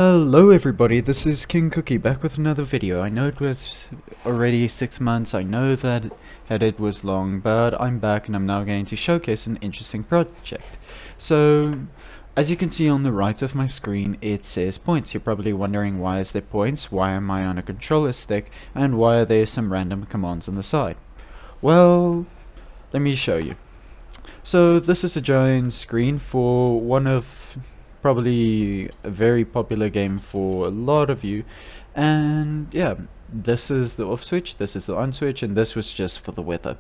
Hello everybody, this is King Cookie back with another video. I know it was already 6 months, I know that it was long, but I'm back and I'm now going to showcase an interesting project. So, as you can see on the right of my screen, it says points. You're probably wondering, why is there points, why am I on a controller stick, and why are there some random commands on the side? Well, let me show you. So this is a giant screen for one of probably a very popular game for a lot of you, and yeah, this is the off switch, this is the on switch, and this was just for the weather.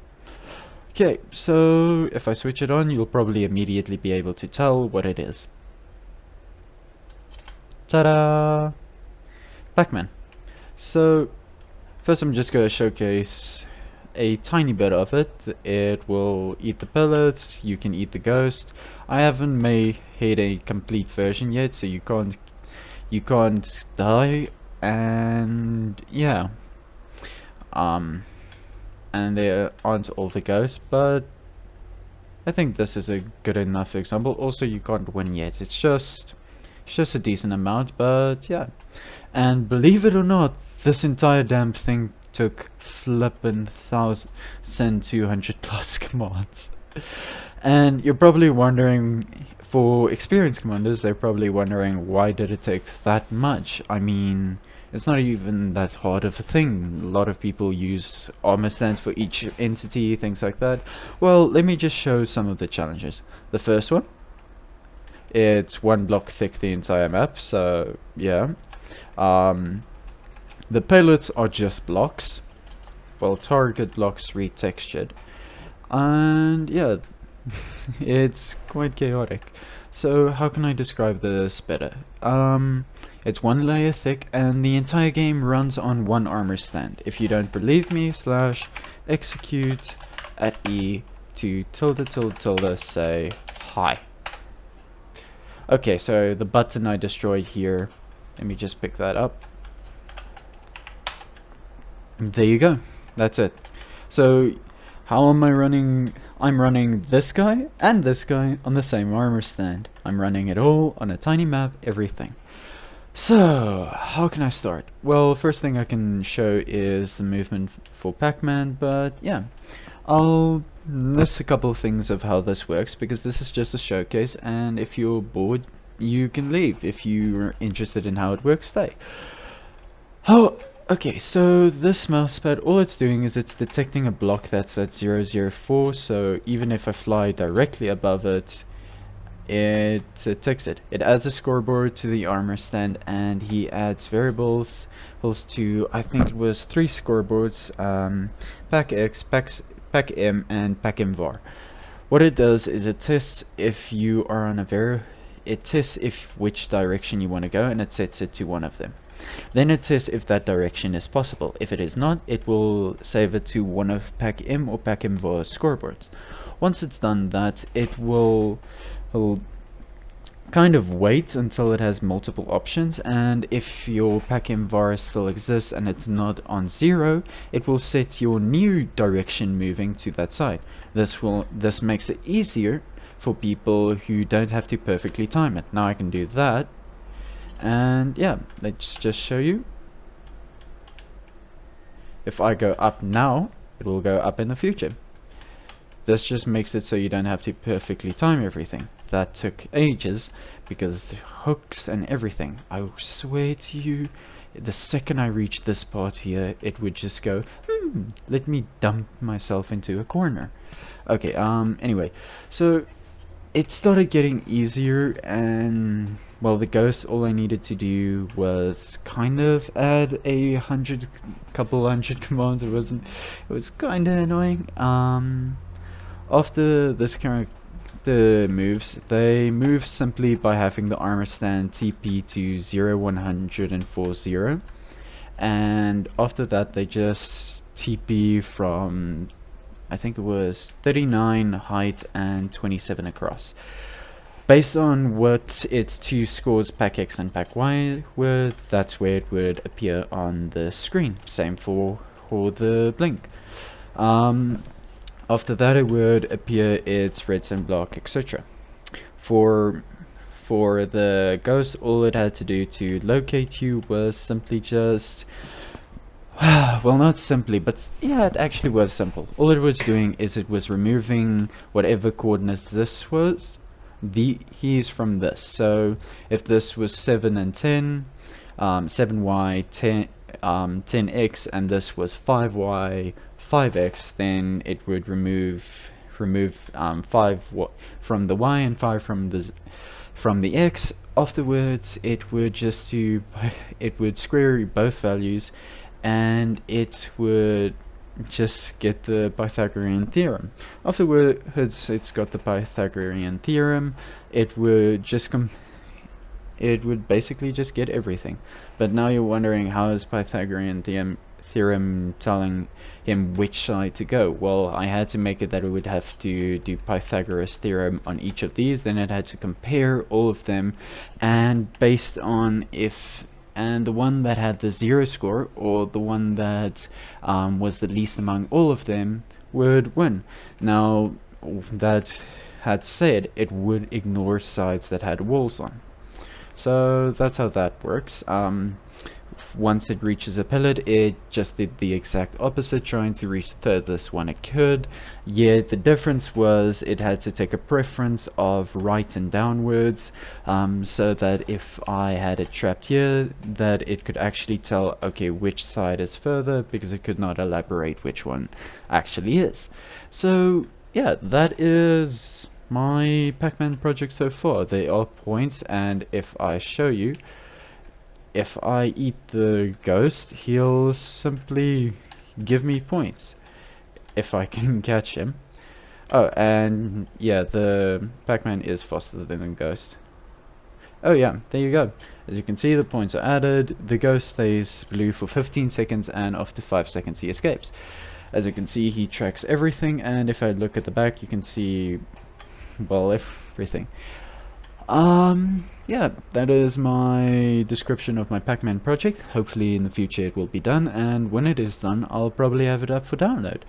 Okay, so if I switch it on, you'll probably immediately be able to tell what it is. Ta-da! Pac-Man. So first I'm just going to showcase a tiny bit of it. It will eat the pellets, you can eat the ghost. I haven't made a complete version yet, so you can't die, and yeah. And there aren't all the ghosts, but I think this is a good enough example. Also, you can't win yet. It's just a decent amount, but yeah. And believe it or not, this entire damn thing took flippin' 1,200 plus commands. And you're probably wondering, for experienced commanders, they're probably wondering, why did it take that much? I mean, it's not even that hard of a thing. A lot of people use armor stands for each entity, things like that. Well, let me just show some of the challenges. The first one, it's 1 block thick the entire map, so yeah. The pellets are just blocks, well, target blocks retextured, and yeah, it's quite chaotic. So how can I describe this better? It's 1 layer thick, and the entire game runs on 1 armor stand. If you don't believe me, / execute at E to tilde say hi. Okay, so the button I destroyed here, let me just pick that up. There you go, that's it. So how am I running? I'm running this guy and this guy on the same armor stand. I'm running it all on a tiny map, everything. So how can I start? Well, first thing I can show is the movement for Pac-Man, but yeah, I'll list a couple of things of how this works, because this is just a showcase, and if you're bored you can leave. If you're interested in how it works, stay. Okay, so this mousepad, all it's doing is it's detecting a block that's at 004, so even if I fly directly above it, it detects it. It adds a scoreboard to the armor stand, and he adds variables to, I think it was 3 scoreboards, Pac X, Pac M, and Pac M var. What it does is it tests if you are on it tests which direction you want to go, and it sets it to one of them. Then it says if that direction is possible. If it is not, it will save it to one of Pac M or Pac M var scoreboards. Once it's done that, it will kind of wait until it has multiple options, and if your Pac M var still exists and it's not on 0, it will set your new direction moving to that side. This makes it easier for people who don't have to perfectly time it. Now I can do that. And yeah, let's just show you. If I go up now, it will go up in the future. This just makes it so you don't have to perfectly time everything. That took ages because the hooks and everything. I swear to you, the second I reached this part here, it would just go, let me dump myself into a corner. Okay, anyway, so it started getting easier, and well, the ghost, all I needed to do was kind of add couple hundred commands. It was kind of annoying. After this character moves, they move simply by having the armor stand TP to 0140, and after that they just TP from, I think it was 39 height and 27 across. Based on what its 2 scores, Pac X and Pac Y, were, that's where it would appear on the screen. Same for the blink. After that it would appear its redstone block, etc. For for the ghost, all it had to do to locate you was simply just well, not simply, but yeah, it actually was simple. All it was doing is it was removing whatever coordinates this was. He's from this. So if this was 7 and 10, 7y 10 10x, and this was 5y 5x, then it would remove 5 from the y and 5 from the x. Afterwards, it would just do it would square both values, and it would just get the Pythagorean theorem. Afterwards, it's got the Pythagorean theorem. It would just it would basically just get everything. But now you're wondering, how is Pythagorean theorem telling him which side to go? Well, I had to make it that it would have to do Pythagoras theorem on each of these, then it had to compare all of them, and based on the one that had the 0 score, or the one that was the least among all of them, would win. Now, that had said, it would ignore sides that had walls on. So that's how that works. Once it reaches a pellet, it just did the exact opposite, trying to reach the furthest one it could. Yet the difference was it had to take a preference of right and downwards, so that if I had it trapped here, that it could actually tell, okay, which side is further, because it could not elaborate which one actually is. So yeah, that is my Pacman project so far. They are points, and if I show you, if I eat the ghost, he'll simply give me points if I can catch him. Oh, and yeah, the Pacman is faster than the ghost. Oh yeah, there you go. As you can see, the points are added. The ghost stays blue for 15 seconds, and after 5 seconds he escapes. As you can see, he tracks everything, and if I look at the back, you can see, well, everything. Yeah, that is my description of my Pacman project. Hopefully in the future it will be done, and when it is done, I'll probably have it up for download.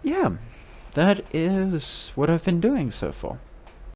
Yeah, that is what I've been doing so far.